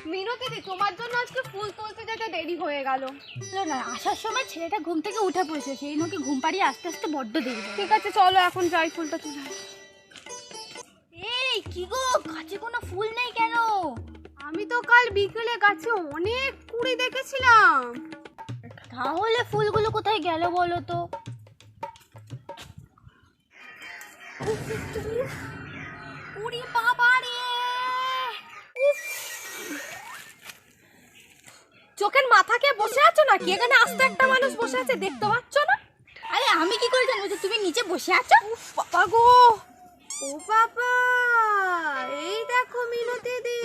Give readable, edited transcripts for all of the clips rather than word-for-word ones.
মিনতি, তোমার জন্য আজকে ফুল তুলতে যেতে দেরি হয়ে গেল। না, আসার সময় ছেলেটা ঘুম থেকে উঠে পড়েছে, সেই নাকি ঘুম পাড়িয়ে আস্তে আস্তে বড্ড দেরি। ঠিক আছে চলো এখন যাই, ফুলটা তুলে। এই কি গো, গাছে কোনো ফুল নেই কেন? আমি তো কাল বিকেলে গাছে অনেক কুড়ি দেখেছিলাম। তাহলে ফুলগুলো কোথায় গেল বলো তো? উড়ি বাবা রে, চোখের মাথাকে বসে আছো নাকি? এখানে আস্তে একটা মানুষ বসে আছে, দেখতে পাচ্ছ না? আরে আমি কি করে জানবো যে তুমি নিচে বসে আছো? বাবা গো, ও বাবা, এই দেখো মিনতি দি,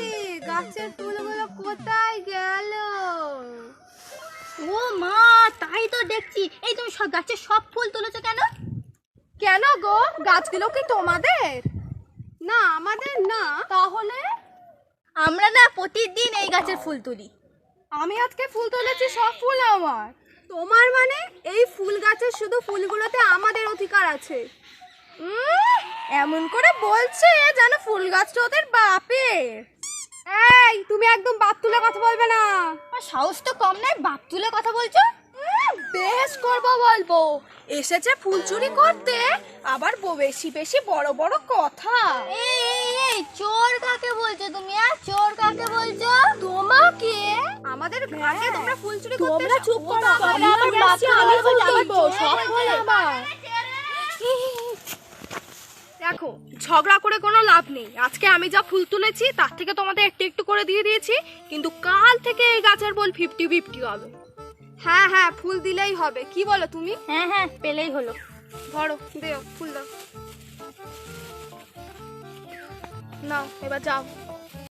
গাছের ফুলগুলো কোথায় গেল? ও মা, তাই তো দেখছি। এই তুমি সব গাছের সব ফুল তুলেছো কেন? কেন গো, গাছগুলো কি তোমাদের? না আমাদের না। তাহলে? আমরা না প্রতিদিন এই গাছের ফুল তুলি। আমি আজকে ফুল তুলেছি, সব ফুল আমার। তোমার মানে এই ফুল গাছের শুধু ফুলগুলোতে আমাদের অধিকার আছে? এমন করে বলছে যেন ফুল গাছটা ওদের বাপের। এই তুমি একদম বাপ তুলে কথা বলবে না। আর সাহস তো কম নয়, বাপ তুলে কথা বলছো। বেশ করবো বলবো, এসেছে ফুল চুরি করতে, আবার বেশি বেশি বড় বড় কথা। এই চোর কাকে বলছো তুমি? আর চোর কাকে বলছো? তোমাকে? আমাদের ঘরে তোমরা ফুল চুরি করতে? তোমরা চুপ করো, আমি আবার বাপ তুলে কথা বলবো, সব বলে আবার। দেখো, ঝগড়া করে কোনো লাভ নেই। আজকে আমি যা ফুল তুলেছি তার থেকে তোমাদের একটু একটু করে দিয়ে দিয়েছি, কিন্তু কাল থেকে এই গাছের বল 50-50 হবে। হ্যাঁ হ্যাঁ, ফুল দিলেই হবে। কি বলো তুমি? হ্যাঁ হ্যাঁ, পেলেই হলো। ধরো, দেও ফুল দাও। নাও এবার যাও।